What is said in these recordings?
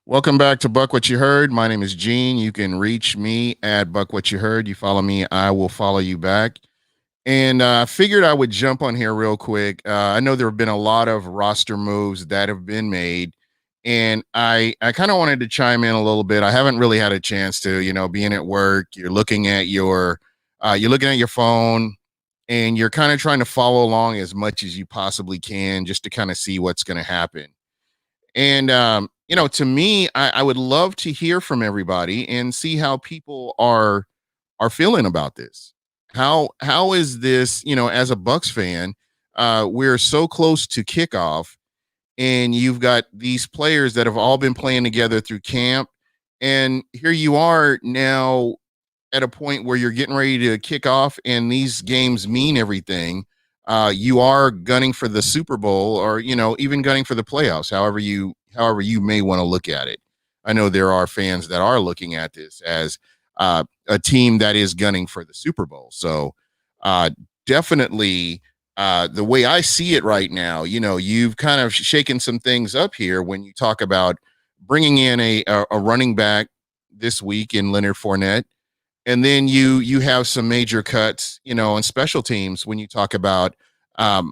Welcome back to Buck What You Heard. My name is Gene. You can reach me at Buck What You Heard. You follow me, I will follow you back. And I figured I would jump on here real quick. I know there have been a lot of roster moves that have been made, and I kind of wanted to chime in a little bit. I haven't really had a chance to, being at work. You're looking at your phone, and you're kind of trying to follow along as much as you possibly can, just to kind of see what's going to happen. And to me, I would love to hear from everybody and see how people are feeling about this. How is this, as a Bucks fan, we're so close to kickoff, and you've got these players that have all been playing together through camp, and here you are now at a point where you're getting ready to kick off and these games mean everything. You are gunning for the Super Bowl, or even gunning for the playoffs, however you may want to look at it. I know there are fans that are looking at this as a team that is gunning for the Super Bowl. So uh, definitely, the way I see it right now, you've kind of shaken some things up here when you talk about bringing in a running back this week in Leonard Fournette, and then you have some major cuts, on special teams when you talk about um,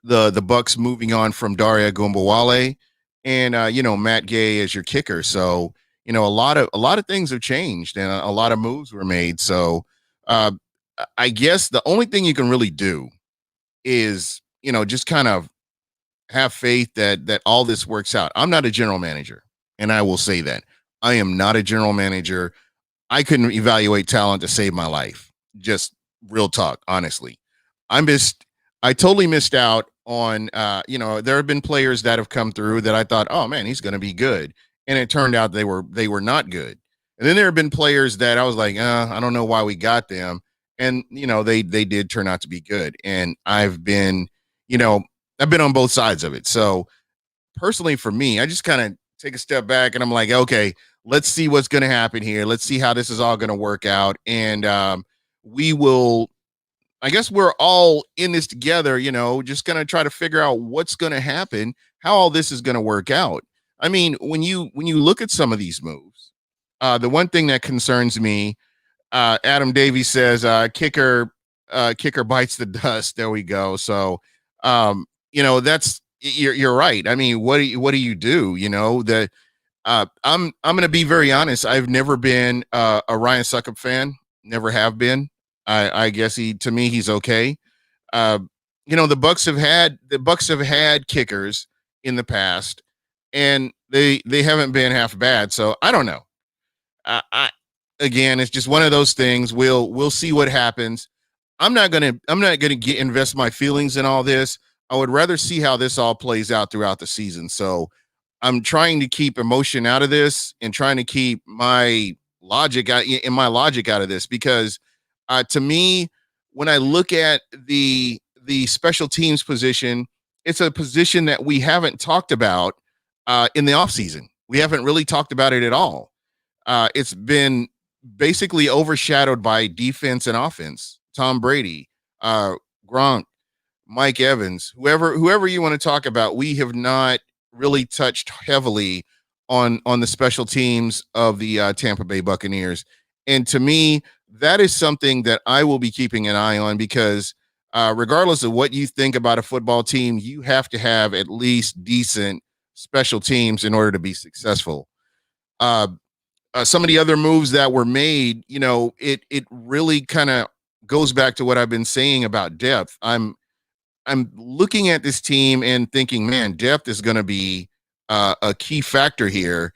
the Bucks moving on from Daria Gumbawale, and Matt Gay as your kicker. So a lot of things have changed, and a lot of moves were made. So uh, I guess the only thing you can really do is just kind of have faith that all this works out. I'm not a general manager, and I will say that I am not a general manager. I couldn't evaluate talent to save my life. Just real talk, honestly. I missed I totally missed out on there have been players that have come through that I thought, "Oh man, he's going to be good." And it turned out they were not good. And then there have been players that I was like, I don't know why we got them." And they did turn out to be good. And you know, I've been on both sides of it. So personally for me, I just kind of take a step back and I'm like, okay, let's see what's going to happen here. Let's see how this is all going to work out. And we will, I guess we're all in this together, just going to try to figure out what's going to happen, how all this is going to work out. I mean, when you look at some of these moves, the one thing that concerns me, Adam Davies says, kicker bites the dust. There we go. So, that's you're right. I mean, what do you do? I'm going to be very honest. I've never been a Ryan Suckup fan. Never have been. I guess to me he's okay. Uh, the Bucks have had kickers in the past, and they haven't been half bad. So I don't know. I again, it's just one of those things. We'll see what happens. I'm not gonna invest my feelings in all this. I would rather see how this all plays out throughout the season. So I'm trying to keep emotion out of this and trying to keep my logic out of this, because to me, when I look at the special teams position, it's a position that we haven't talked about in the offseason. We haven't really talked about it at all. It's been basically overshadowed by defense and offense. Tom Brady, uh, Gronk, Mike Evans, whoever you want to talk about, we have not really touched heavily on the special teams of the Tampa Bay Buccaneers. And to me, that is something that I will be keeping an eye on, because regardless of what you think about a football team, you have to have at least decent special teams in order to be successful. Uh, some of the other moves that were made, it really kind of goes back to what I've been saying about depth. I'm looking at this team and thinking, man, depth is going to be a key factor here,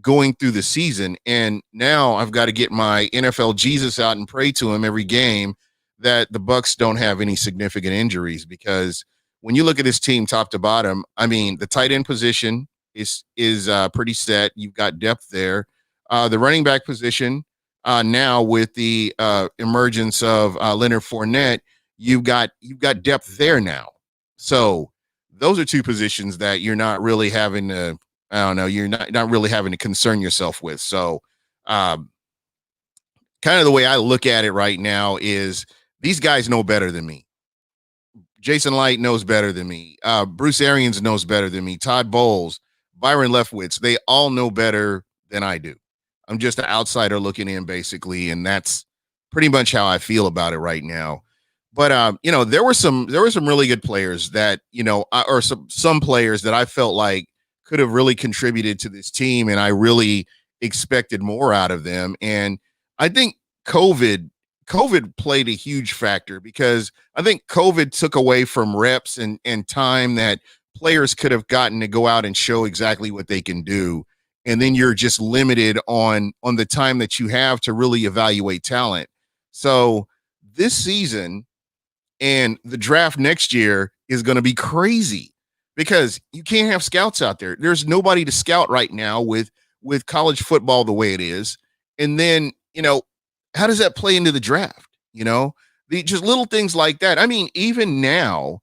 going through the season. And now I've got to get my NFL Jesus out and pray to him every game that the Bucks don't have any significant injuries. Because when you look at this team top to bottom, I mean, the tight end position is pretty set. You've got depth there. The running back position, now with the emergence of Leonard Fournette, you've got depth there now. So those are two positions that you're not really having to, I don't know, you're not really having to concern yourself with. So um, kind of the way I look at it right now is these guys know better than me. Jason Light knows better than me. Bruce Arians knows better than me. Todd Bowles, Byron Leftwich. They all know better than I do. I'm just an outsider looking in, basically, and that's pretty much how I feel about it right now. But there were some really good players that or some players that I felt like could have really contributed to this team, and I really expected more out of them. And I think COVID COVID played a huge factor because I think COVID took away from reps and time that players could have gotten to go out and show exactly what they can do. And then you're just limited on the time that you have to really evaluate talent. So this season and the draft next year is going to be crazy because you can't have scouts out there. There's nobody to scout right now with college football the way it is. And then, how does that play into the draft? The just little things like that. I mean, even now,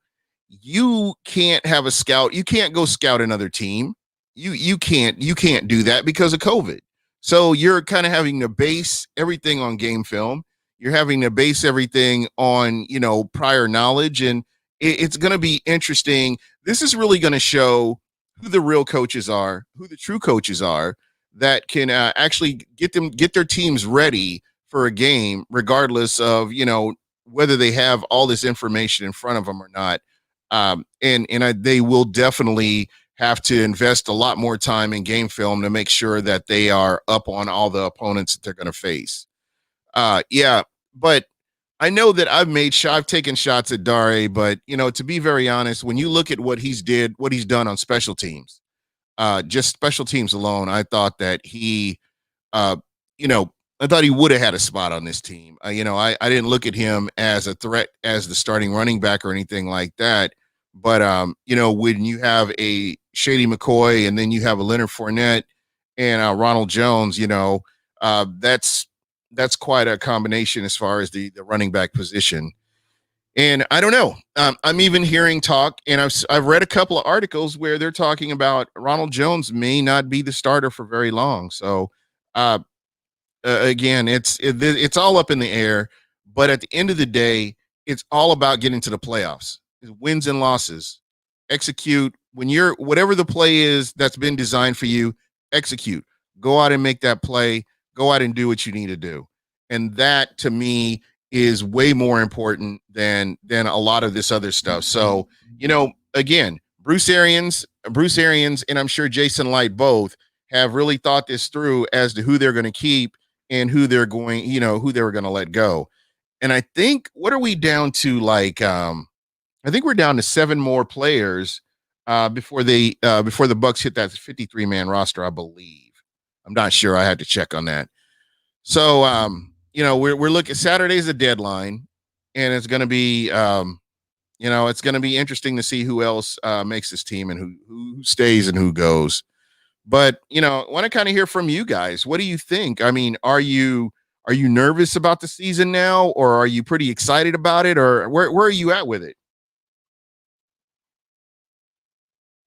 you can't have a scout. You can't go scout another team. You can't do that because of COVID. So you're kind of having to base everything on game film. You're having to base everything on prior knowledge, and it's going to be interesting. This is really going to show who the real coaches are, who the true coaches are that can actually get their teams ready for a game, regardless of whether they have all this information in front of them or not. They will definitely have to invest a lot more time in game film to make sure that they are up on all the opponents that they're going to face. Yeah, but I know that I've taken shots at Dare, but to be very honest, when you look at what he's done on special teams, just special teams alone, I thought that uh, you know, I thought he would have had a spot on this team. I didn't look at him as a threat as the starting running back or anything like that. But when you have a Shady McCoy and then you have a Leonard Fournette and Ronald Jones, that's quite a combination as far as the running back position. And I don't know. I'm even hearing talk, and I've read a couple of articles where they're talking about Ronald Jones may not be the starter for very long. So uh, again, it's all up in the air. But at the end of the day, it's all about getting to the playoffs. It's wins and losses. Execute when you're whatever the play is that's been designed for you. Execute. Go out and make that play. Go out and do what you need to do. And that to me is way more important than a lot of this other stuff. So, again, Bruce Arians, and I'm sure Jason Light both have really thought this through as to who they're going to keep and who they're going, who they were going to let go. And I think what are we down to? I think we're down to 7 more players before the Bucs hit that 53-man roster, I believe. I'm not sure. I had to check on that. So we're looking. Saturday's the deadline, and it's going to be it's going to be interesting to see who else makes this team and who stays and who goes. But I want to kind of hear from you guys. What do you think? I mean, are you nervous about the season now, or are you pretty excited about it, or where are you at with it?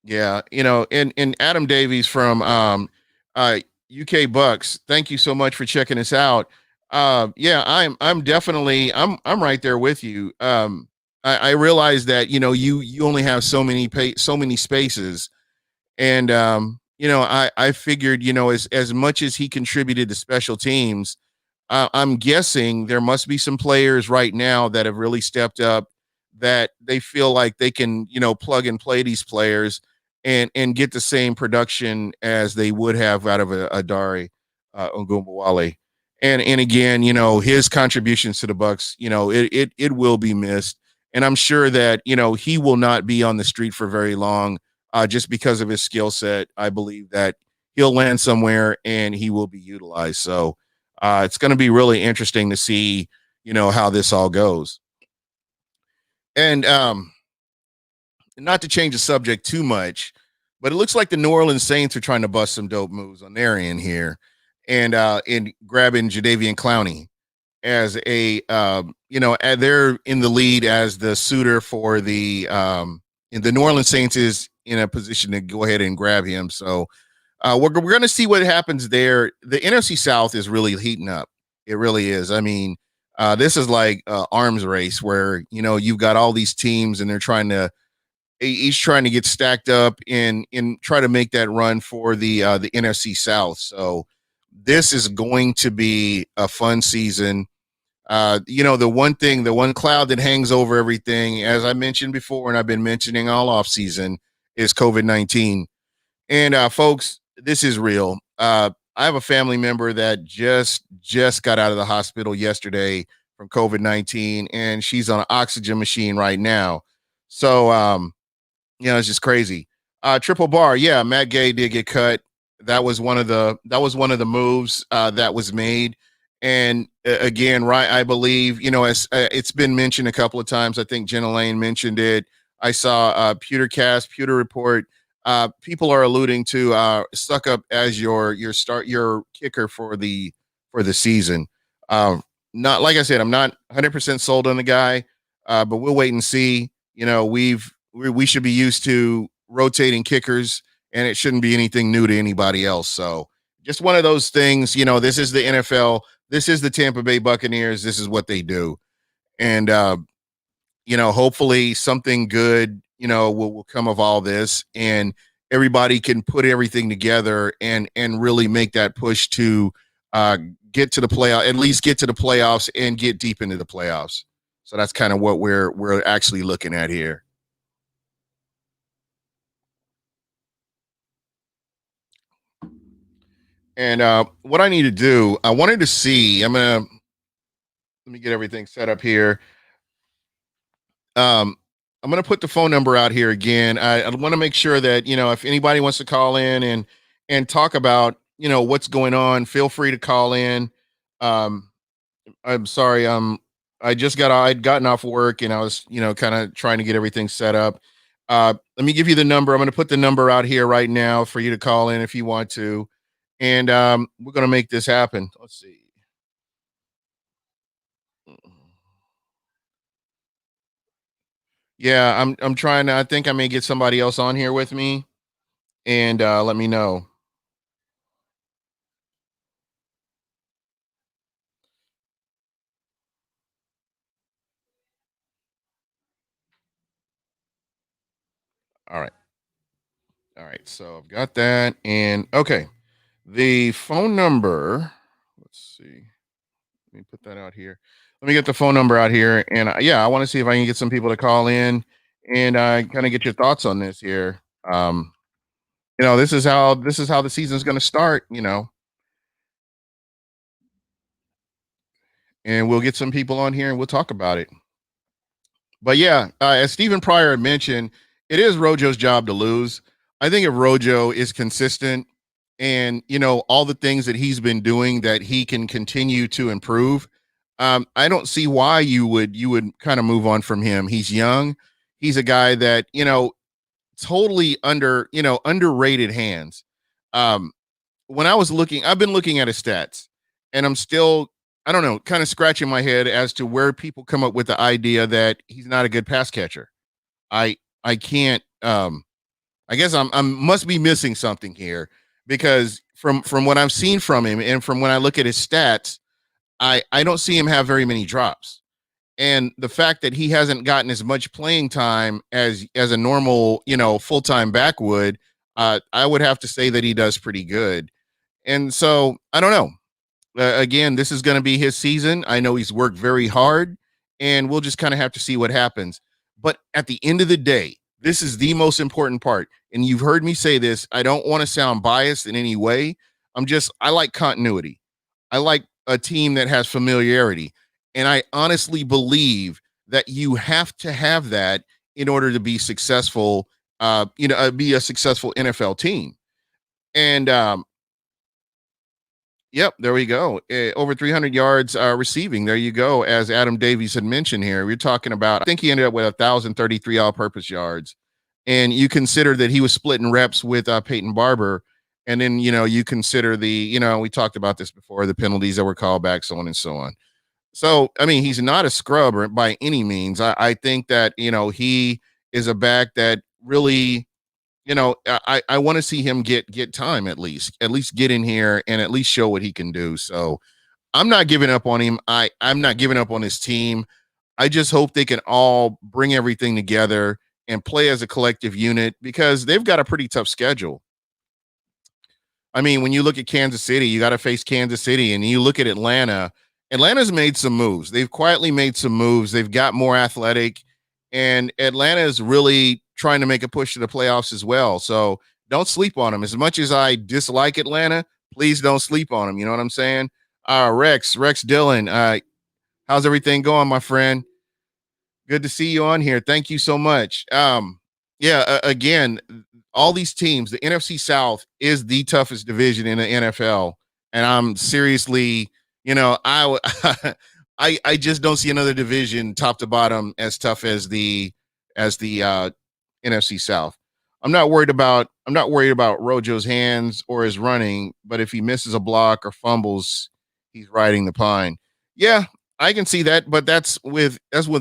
Yeah, and Adam Davies from UK Bucks. Thank you so much for checking us out. Yeah, I'm definitely I'm right there with you. I realize that you only have so many spaces, and I figured as much as he contributed to special teams, I'm guessing there must be some players right now that have really stepped up that they feel like they can, plug and play these players and get the same production as they would have out of a Dare Ogunbowale. And again, his contributions to the Bucs, it will be missed. And I'm sure that, he will not be on the street for very long just because of his skill set. I believe that he'll land somewhere and he will be utilized. So it's going to be really interesting to see, how this all goes. And not to change the subject too much, but it looks like the New Orleans Saints are trying to bust some dope moves on their end here, and in grabbing Jadeveon Clowney as they're in the lead as the suitor for in the New Orleans Saints is in a position to go ahead and grab him. So we're going to see what happens there. The NFC South is really heating up. It really is. I mean, this is like arms race where you've got all these teams and they're trying to He's trying to get stacked up and try to make that run for the NFC South. So this is going to be a fun season. The one cloud that hangs over everything, as I mentioned before, and I've been mentioning all off season, is COVID-19. And folks, this is real. I have a family member that just got out of the hospital yesterday from COVID-19, and she's on an oxygen machine right now. So it's just crazy. Triple bar, yeah, Matt Gay did get cut. That was one of the moves that was made. And again, right, I believe as it's been mentioned a couple of times. I think Jenna Lane mentioned it. I saw Pewter Report. People are alluding to Suck Up as your kicker for the season. Not like I said, I'm not 100% sold on the guy, but we'll wait and see. We should be used to rotating kickers, and it shouldn't be anything new to anybody else. So just one of those things. This is the NFL. This is the Tampa Bay Buccaneers. This is what they do, and hopefully something good will come of all this, and everybody can put everything together and really make that push to get to the playoff, at least get to the playoffs and get deep into the playoffs. So that's kind of what we're actually looking at here. And what I need to do, I wanted to see. Let me get everything set up here. Um, I'm gonna put the phone number out here again. I want to make sure that if anybody wants to call in and talk about what's going on, feel free to call in. Um, I'm sorry. I'd gotten off work and I was kind of trying to get everything set up. Let me give you the number. I'm going to put the number out here right now for you to call in if you want to, and we're going to make this happen. Let's see. Yeah, I'm trying to. I think I may get somebody else on here with me, and let me know. All right, all right. So I've got that, and okay, the phone number. Let's see. Let me put that out here. Let me get the phone number out here, and yeah, I want to see if I can get some people to call in and kind of get your thoughts on this here. Um, this is how the season's going to start. And we'll get some people on here and we'll talk about it. But yeah, as Stephen Pryor mentioned, it is Rojo's job to lose. I think if Rojo is consistent and all the things that he's been doing that he can continue to improve, I don't see why you would kind of move on from him. He's young. He's a guy that totally underrated hands. Um, when I've been looking at his stats, and I'm still, I don't know, kind of scratching my head as to where people come up with the idea that he's not a good pass catcher. I can't. I guess I'm must be missing something here because from what I've seen from him and from when I look at his stats, I don't see him have very many drops. And the fact that he hasn't gotten as much playing time as a normal full time back would, I would have to say that he does pretty good. And so I don't know. Again, this is going to be his season. I know he's worked very hard, and we'll just kind of have to see what happens. But at the end of the day, this is the most important part. And you've heard me say this. I don't want to sound biased in any way. I like continuity. I like a team that has familiarity. And I honestly believe that you have to have that in order to be successful, be a successful NFL team. And yep, there we go. Over 300 yards receiving. There you go. As Adam Davies had mentioned here, we're talking about, I think he ended up with 1,033 all purpose yards. And you consider that he was splitting reps with Peyton Barber. And then, you consider we talked about this before, the penalties that were called back, so on and so on. So, I mean, he's not a scrub by any means. I think that, he is a back that really I want to see him get time at least get in here and at least show what he can do. So I'm not giving up on him. I'm not giving up on his team. I just hope they can all bring everything together and play as a collective unit because they've got a pretty tough schedule. I mean, when you look at Kansas City, you got to face Kansas City, and you look at Atlanta. Atlanta's made some moves. They've quietly made some moves. They've got more athletic, and Atlanta is really trying to make a push to the playoffs as well. So don't sleep on them. As much as I dislike Atlanta, please don't sleep on them. You know what I'm saying? Rex Dillon, how's everything going, my friend? Good to see you on here. Thank you so much. Again, all these teams, the NFC South is the toughest division in the NFL, and I'm seriously, I just don't see another division top to bottom as tough as the NFC South. I'm not worried about Rojo's hands or his running, but if he misses a block or fumbles, he's riding the pine. Yeah, I can see that, but that's with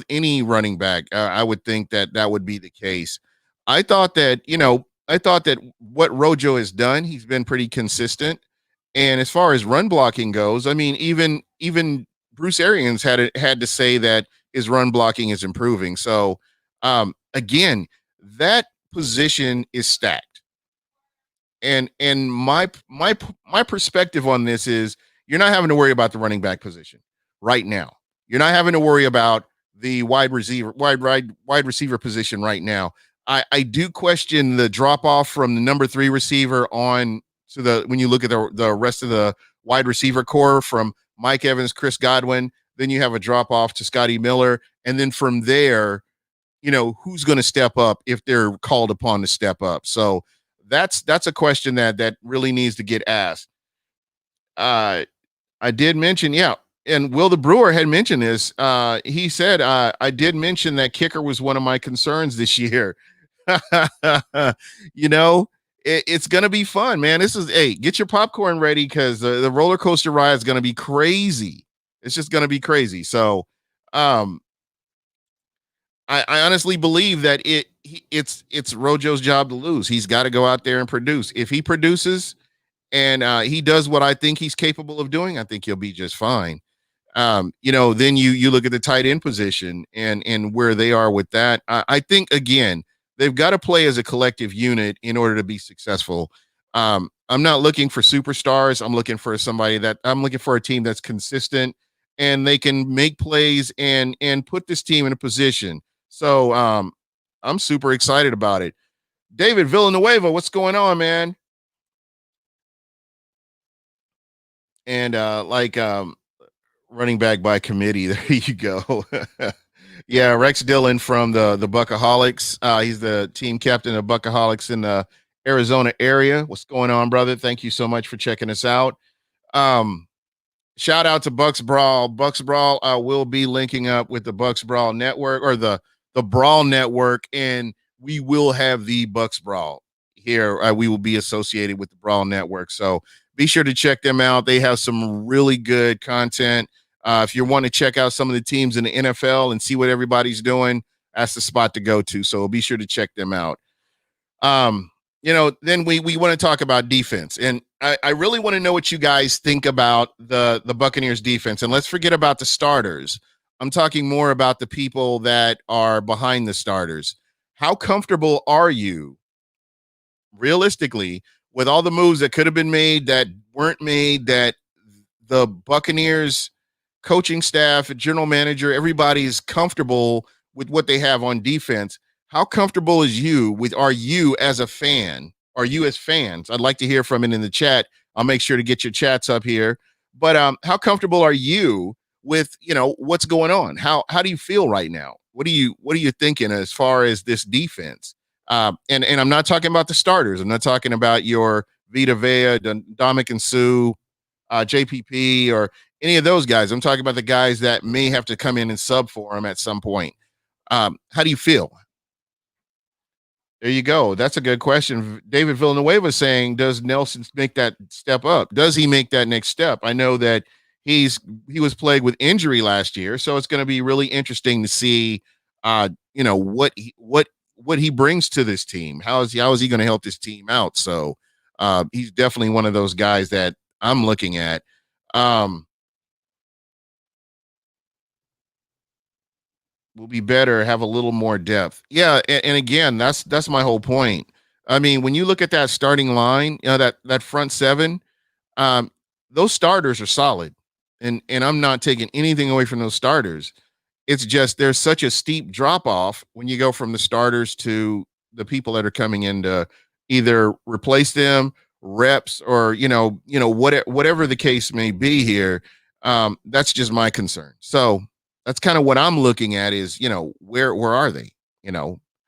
any running back. I would think that would be the case. I thought that what Rojo has done, he's been pretty consistent. And as far as run blocking goes, I mean, even Bruce Arians had to say that his run blocking is improving. So again, that position is stacked. And my perspective on this is you're not having to worry about the running back position right now. You're not having to worry about the wide receiver position right now. I do question the drop off from the number 3 receiver on to the when you look at the rest of the wide receiver core from Mike Evans, Chris Godwin, then you have a drop off to Scotty Miller, and then from there, who's going to step up if they're called upon to step up. So that's a question that really needs to get asked. Uh, I did mention, yeah, and Will the Brewer had mentioned this. He said, I did mention that kicker was one of my concerns this year. you know, it's gonna be fun, man. Hey, get your popcorn ready because the roller coaster ride is gonna be crazy. It's just gonna be crazy. So, um, I honestly believe that it's Rojo's job to lose. He's got to go out there and produce. If he produces and he does what I think he's capable of doing, I think he'll be just fine. Then you look at the tight end position and where they are with that. I think again they've got to play as a collective unit in order to be successful. I'm not looking for superstars. I'm looking for a team that's consistent and they can make plays and put this team in a position. So I'm super excited about it. David Villanueva, what's going on, man? And running back by committee. There you go. Yeah, Rex Dillon from the Buckaholics. He's the team captain of Buckaholics in the Arizona area. What's going on, brother? Thank you so much for checking us out. Um, Shout out to Bucks Brawl. Bucks Brawl will be linking up with the Bucks Brawl Network or the Brawl Network, and we will have the Bucks Brawl here. We will be associated with the Brawl Network, so be sure to check them out. They have some really good content. If you want to check out some of the teams in the NFL and see what everybody's doing, that's the spot to go to. So be sure to check them out. Then we want to talk about defense, and I really want to know what you guys think about the Buccaneers defense. And let's forget about the starters. I'm talking more about the people that are behind the starters. How comfortable are you realistically with all the moves that could have been made that weren't made, that the Buccaneers coaching staff, general manager, everybody's comfortable with what they have on defense? How comfortable are you as a fan? Are you as fans? I'd like to hear from it in the chat. I'll make sure to get your chats up here. But how comfortable are you with what's going on? How do you feel right now? What are you thinking as far as this defense? And I'm not talking about the starters. I'm not talking about your Vita Vea, Dominic and Sue, JPP, or any of those guys. I'm talking about the guys that may have to come in and sub for him at some point. How do you feel? There you go. That's a good question. David Villanueva saying, does Nelson make that step up? Does he make that next step? I know that he was plagued with injury last year, so it's going to be really interesting to see, what he brings to this team. How is he going to help this team out? So he's definitely one of those guys that I'm looking at. Um, will be better, have a little more depth. Yeah, and again, that's my whole point. I mean, when you look at that starting line, that front seven, um, those starters are solid, and I'm not taking anything away from those starters. It's just there's such a steep drop off when you go from the starters to the people that are coming in to either replace them, reps, or whatever the case may be here. That's just my concern. So that's kind of what I'm looking at is where are they?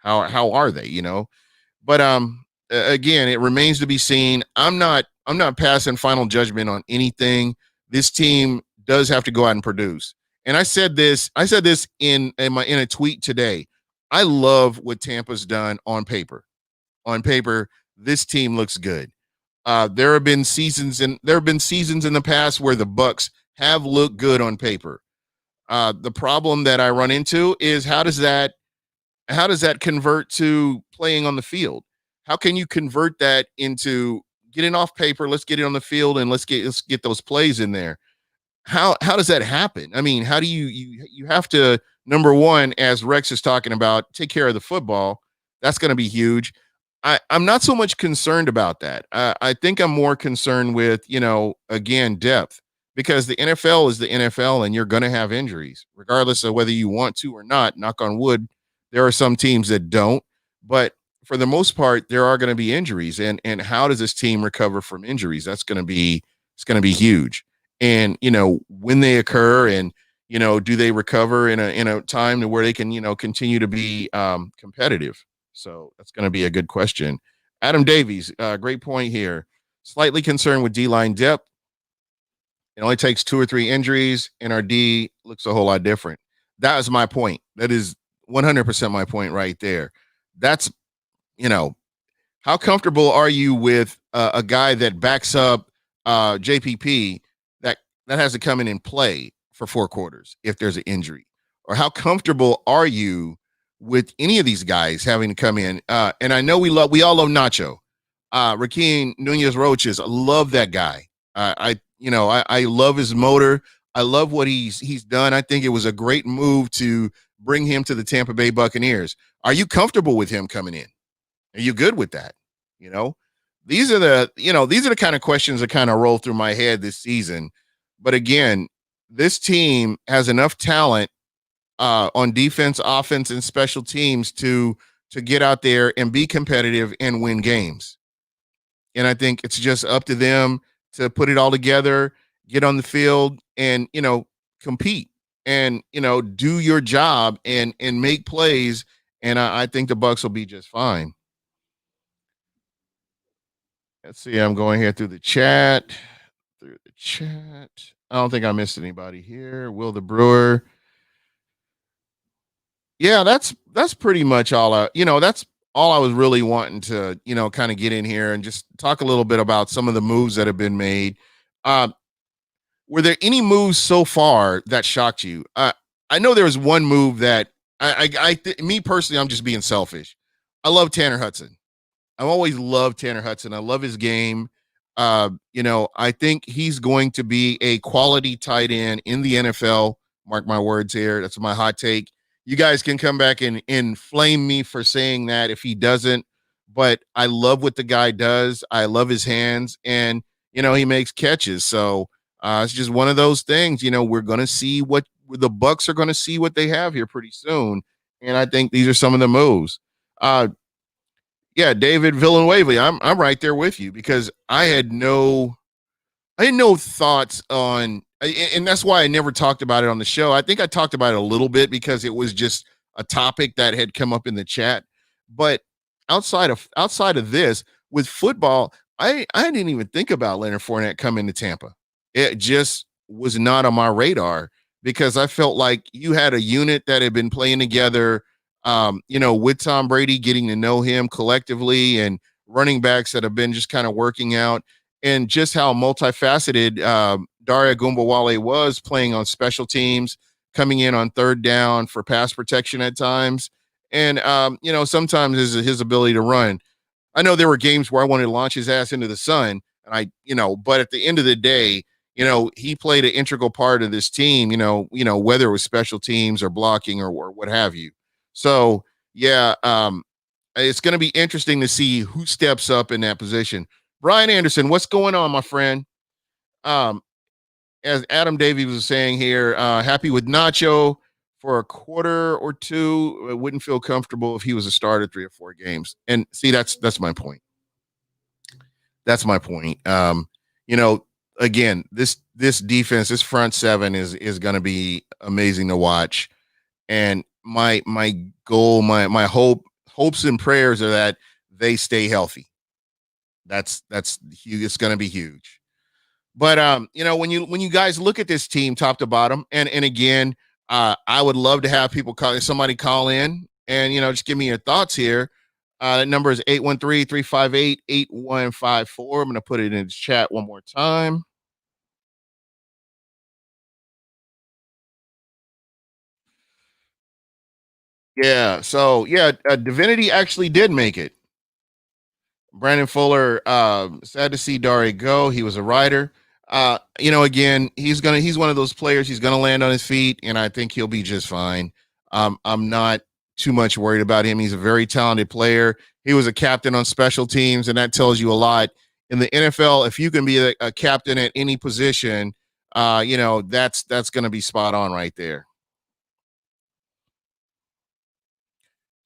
How are they? But again, it remains to be seen. I'm not passing final judgment on anything. This team does have to go out and produce. And I said this in a tweet today. I love what Tampa's done on paper. On paper, this team looks good. There have been seasons in the past where the Bucs have looked good on paper. The problem that I run into is how does that convert to playing on the field? How can you convert that into getting off paper? Let's get it on the field and let's get those plays in there. How does that happen? I mean, how do you have to, number one, as Rex is talking about, take care of the football. That's going to be huge. I'm not so much concerned about that. I think I'm more concerned with, again, depth, because the NFL is the NFL and you're going to have injuries, regardless of whether you want to or not. Knock on wood, there are some teams that don't, but for the most part, there are going to be injuries. And how does this team recover from injuries? It's going to be huge. And when they occur, and do they recover in a time to where they can continue to be competitive? So that's going to be a good question. Adam Davies, great point here. Slightly concerned with D line depth. It only takes two or three injuries, and our D looks a whole lot different. That is my point. That is 100% my point right there. That's you know how comfortable are you with a guy that backs up JPP that has to come in and play for 4 quarters if there's an injury? Or how comfortable are you with any of these guys having to come in? And I know we all love Nacho, Raheem Nunez Roches. I love that guy. I love his motor. I love what he's done. I think it was a great move to bring him to the Tampa Bay Buccaneers. Are you comfortable with him coming in? Are you good with that? You know, these are the kind of questions that kind of roll through my head this season. But again, this team has enough talent on defense, offense, and special teams to get out there and be competitive and win games. And I think it's just up to them to put it all together, get on the field, and compete, and do your job and make plays. And I think the Bucs will be just fine. Let's see. I'm going here through the chat. Through the chat. I don't think I missed anybody here. Will the Brewer. Yeah, that's pretty much all that's all I was really wanting to, kind of get in here and just talk a little bit about some of the moves that have been made. Uh, were there any moves so far that shocked you? I know there was one move that me personally, I'm just being selfish. I love Tanner Hudson. I've always loved Tanner Hudson. I love his game. I think he's going to be a quality tight end in the NFL. Mark my words here. That's my hot take. You guys can come back and flame me for saying that if he doesn't. But I love what the guy does. I love his hands, and he makes catches. So it's just one of those things. We're going to see what the Bucs are going to see what they have here pretty soon, and I think these are some of the moves. Uh, yeah, David Villanueva, I'm right there with you because I had no thoughts on, and that's why I never talked about it on the show. I think I talked about it a little bit because it was just a topic that had come up in the chat. But outside of this, with football, I didn't even think about Leonard Fournette coming to Tampa. It just was not on my radar because I felt like you had a unit that had been playing together, with Tom Brady, getting to know him collectively, and running backs that have been just kind of working out, and just how multifaceted Daria Gumbawale was playing on special teams, coming in on third down for pass protection at times, and sometimes his ability to run. I know there were games where I wanted to launch his ass into the sun, and but at the end of the day, he played an integral part of this team, whether it was special teams or blocking or what have you. So, yeah, it's going to be interesting to see who steps up in that position. Brian Anderson, what's going on, my friend? Um, as Adam Davies was saying here, happy with Nacho for a quarter or two. It wouldn't feel comfortable if he was a starter 3 or 4 games. And see, that's my point. That's my point. You know, again, this defense, this front seven is going to be amazing to watch. And my goal, my hopes and prayers are that they stay healthy. That's huge. It's going to be huge. But when you guys look at this team top to bottom, and again, I would love to have somebody call in and just give me your thoughts here. That number is 813-358-8154. I'm going to put it in the chat one more time. Yeah. So yeah, Divinity actually did make it. Brandon Fuller, sad to see Dari go. He was a rider. Again, he's one of those players. He's gonna land on his feet, and I think he'll be just fine. I'm not too much worried about him. He's a very talented player. He was a captain on special teams, and that tells you a lot. In the NFL, if you can be a captain at any position, that's gonna be spot on right there.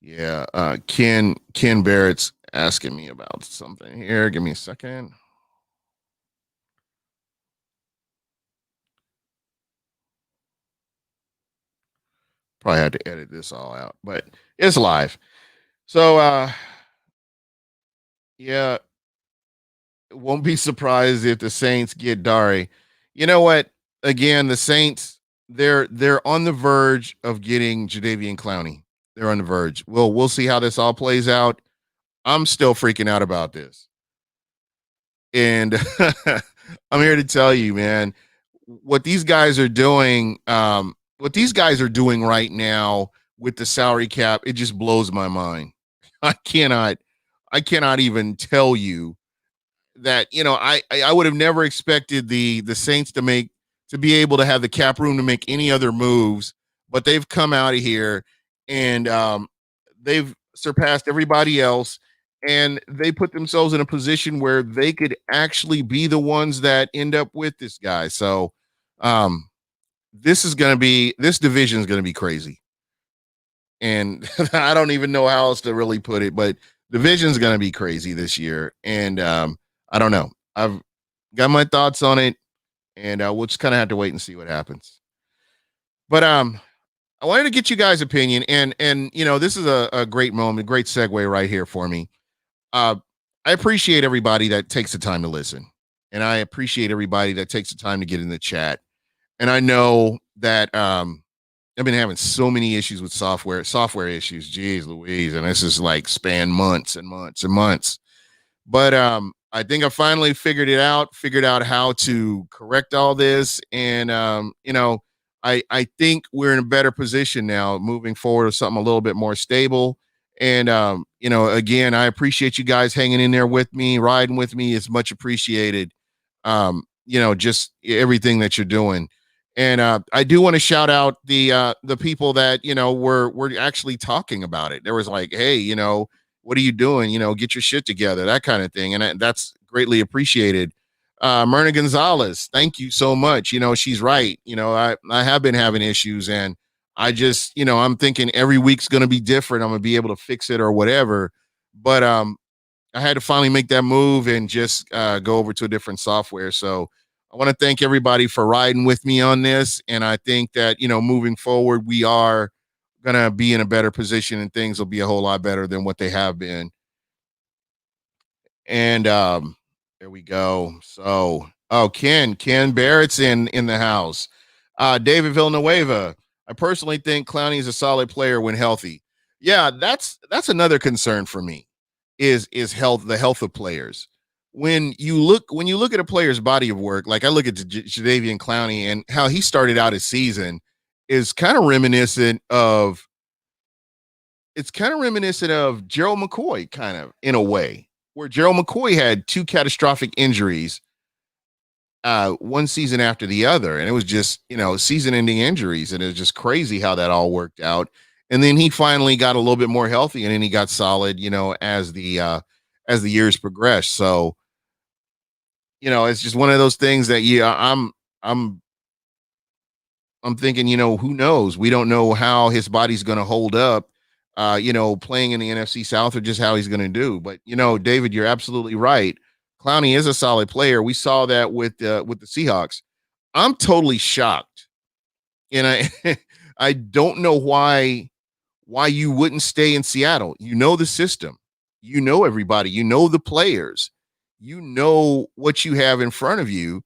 Yeah, Ken Barrett's asking me about something here. Give me a second. Probably had to edit this all out, but it's live. So yeah, won't be surprised if the Saints get Dari. You know what? Again, the Saints, they're on the verge of getting Jadeveon Clowney. They're on the verge. We'll see how this all plays out. I'm still freaking out about this. And I'm here to tell you, man, what these guys are doing, right now with the salary cap, it just blows my mind. I cannot, I cannot even tell you that I would have never expected the Saints to be able to have the cap room to make any other moves, but they've come out of here and they've surpassed everybody else, and they put themselves in a position where they could actually be the ones that end up with this guy. So um, this division is going to be crazy, and I don't even know how else to really put it, but division's going to be crazy this year, and I don't know. I've got my thoughts on it, and we'll just kind of have to wait and see what happens. But I wanted to get you guys' opinion, and this is a great moment, great segue right here for me. Uh, I appreciate everybody that takes the time to listen, and I appreciate everybody that takes the time to get in the chat. And I know that I've been having so many issues with software issues. Jeez Louise, and this is like span months and months and months. But I think I finally figured out how to correct all this. And I think we're in a better position now moving forward with something a little bit more stable. And again, I appreciate you guys hanging in there with me, riding with me. It's much appreciated. Just everything that you're doing. And I do want to shout out the people that were actually talking about it. There was like, hey, what are you doing? Get your shit together, that kind of thing. And that's greatly appreciated. Myrna Gonzalez, thank you so much. She's right. I have been having issues, and I just, I'm thinking every week's going to be different. I'm going to be able to fix it or whatever. But I had to finally make that move and just go over to a different software. So I want to thank everybody for riding with me on this. And I think that, moving forward, we are going to be in a better position, and things will be a whole lot better than what they have been. And there we go. So, Ken Barrett's in the house. David Villanueva. I personally think Clowney is a solid player when healthy. Yeah, that's another concern for me. Is the health of players. When you look at a player's body of work, like I look at Jadeveon Clowney and how he started out his season, is kind of reminiscent of Gerald McCoy, kind of in a way, where Gerald McCoy had two catastrophic injuries one season after the other. And it was just, season ending injuries. And it was just crazy how that all worked out. And then he finally got a little bit more healthy and then he got solid, as the years progressed. So, it's just one of those things that I'm I'm thinking, who knows? We don't know how his body's going to hold up, playing in the NFC South or just how he's going to do. But, David, you're absolutely right. Clowney is a solid player. We saw that with the Seahawks. I'm totally shocked. And I I don't know why you wouldn't stay in Seattle. You know the system. You know everybody. You know the players. You know what you have in front of you.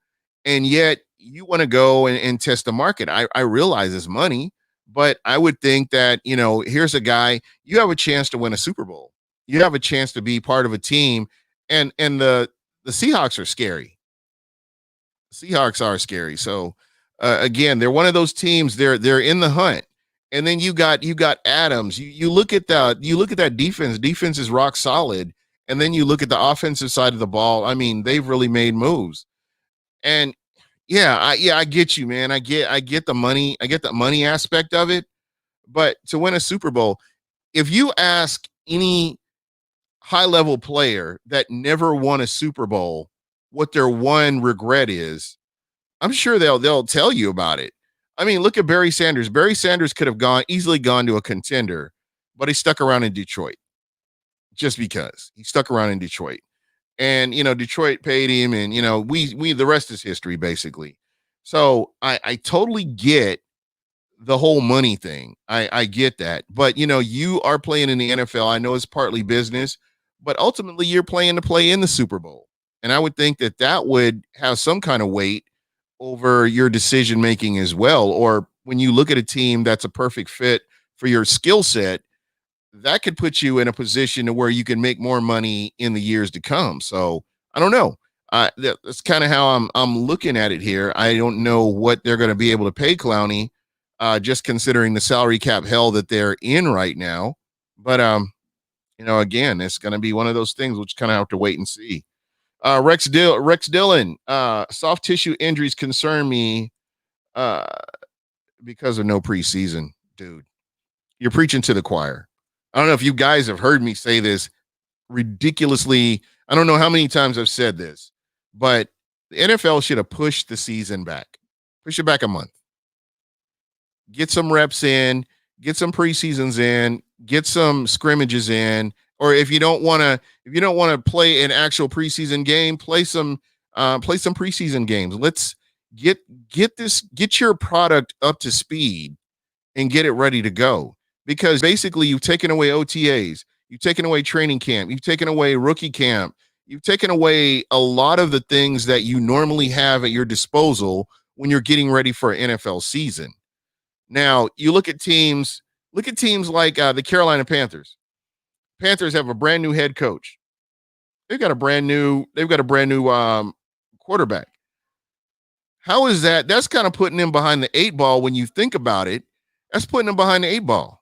And yet you want to go and test the market. I realize it's money, but I would think that, here's a guy, you have a chance to win a Super Bowl. You have a chance to be part of a team. And the Seahawks are scary. Seahawks are scary. So again, they're one of those teams. They're in the hunt. And then you got Adams. You look at that defense. Defense is rock solid. And then you look at the offensive side of the ball. I mean, they've really made moves. And I get you, man. I get the money. I get the money aspect of it. But to win a Super Bowl, if you ask any high level player that never won a Super Bowl what their one regret is, I'm sure they'll tell you about it. I mean, look at Barry Sanders. Barry Sanders could have easily gone to a contender, but he stuck around in Detroit just because he stuck around in Detroit. And Detroit paid him, and we the rest is history basically. So I totally get the whole money thing. I get that, but you are playing in the NFL. I know it's partly business, but ultimately you're playing to play in the Super Bowl, and I would think that would have some kind of weight over your decision making as well. Or when you look at a team that's a perfect fit for your skill set, that could put you in a position to where you can make more money in the years to come. So I don't know. That's kind of how I'm looking at it here. I don't know what they're going to be able to pay Clowney, just considering the salary cap hell that they're in right now. But again, it's going to be one of those things which kind of have to wait and see. Rex Dillon, soft tissue injuries concern me uh, because of no preseason, dude. You're preaching to the choir. I don't know if you guys have heard me say this ridiculously. I don't know how many times I've said this, but the NFL should have pushed the season back. Push it back a month. Get some reps in, get some preseasons in, get some scrimmages in. Or if you don't want to play an actual preseason game, play some preseason games. Let's get your product up to speed and get it ready to go. Because basically you've taken away OTAs, you've taken away training camp, you've taken away rookie camp, you've taken away a lot of the things that you normally have at your disposal when you're getting ready for an NFL season. Now, you look at teams like the Carolina Panthers. Panthers have a brand new head coach. They've got a brand new quarterback. How is that? That's kind of putting them behind the eight ball when you think about it. That's putting them behind the eight ball.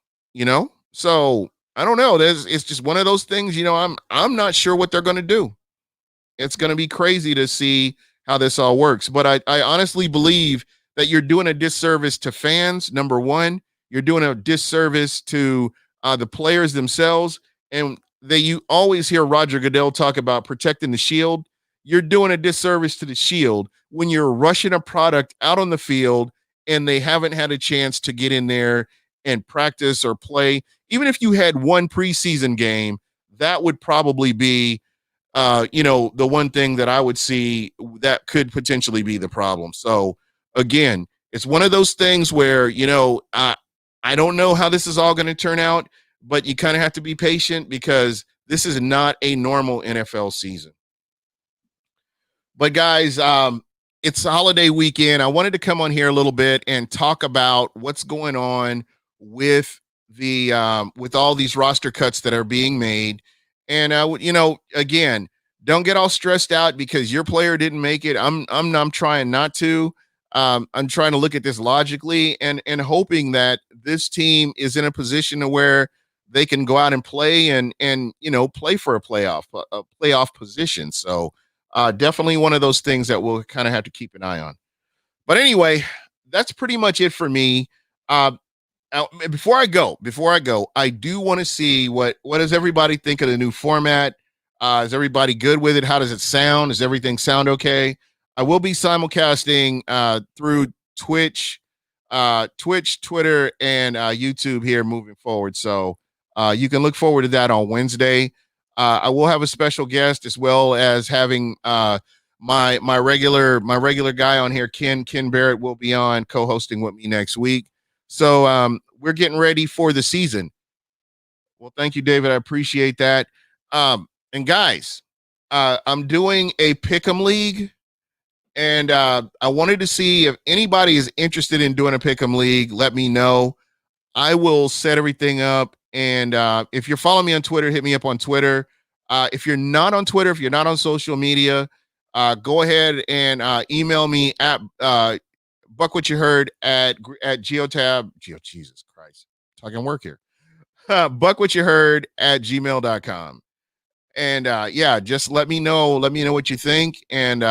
So I don't know. It's just one of those things. I'm not sure what they're going to do. It's going to be crazy to see how this all works. But I honestly believe that you're doing a disservice to fans. Number one, you're doing a disservice to the players themselves. And you always hear Roger Goodell talk about protecting the shield. You're doing a disservice to the shield when you're rushing a product out on the field and they haven't had a chance to get in there and practice or play. Even if you had one preseason game, that would probably be, the one thing that I would see that could potentially be the problem. So again, it's one of those things where, I don't know how this is all going to turn out, but you kind of have to be patient because this is not a normal NFL season. But guys, it's a holiday weekend. I wanted to come on here a little bit and talk about what's going on with with all these roster cuts that are being made. And again, don't get all stressed out because your player didn't make it. I'm trying not to. I'm trying to look at this logically and hoping that this team is in a position to where they can go out and play and play for a playoff position. So Definitely one of those things that we'll kind of have to keep an eye on. But anyway, that's pretty much it for me. Uh, before I go, I do want to see what does everybody think of the new format? Is everybody good with it? How does it sound? Does everything sound okay? I will be simulcasting through Twitch, Twitter, and YouTube here moving forward. So you can look forward to that on Wednesday. I will have a special guest as well as having my regular guy on here, Ken Barrett, will be on co-hosting with me next week. So we're getting ready for the season. Well, thank you, David. I appreciate that. And guys, I'm doing a pick'em league, and I wanted to see if anybody is interested in doing a pick'em league. Let me know. I will set everything up. And if you're following me on Twitter, hit me up on Twitter. If you're not on Twitter, if you're not on social media, go ahead and email me at Buc What Ya Heard at Geotab. Jesus Christ. Talking work here. Buc What Ya Heard at gmail.com. And yeah, just let me know. Let me know what you think. And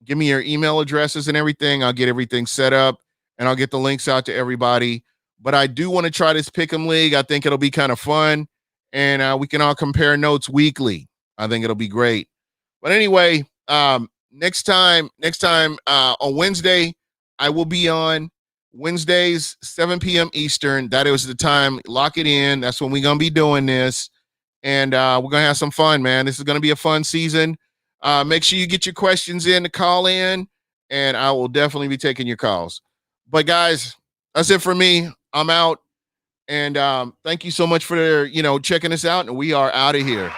give me your email addresses and everything. I'll get everything set up and I'll get the links out to everybody. But I do want to try this Pick'em League. I think it'll be kind of fun. And we can all compare notes weekly. I think it'll be great. But anyway, next time on Wednesday, I will be on Wednesdays, 7 p.m. Eastern. That is the time. Lock it in. That's when we're going to be doing this. And we're going to have some fun, man. This is going to be a fun season. Make sure you get your questions in to call in, and I will definitely be taking your calls. But guys, that's it for me. I'm out. And thank you so much for checking us out. And we are out of here.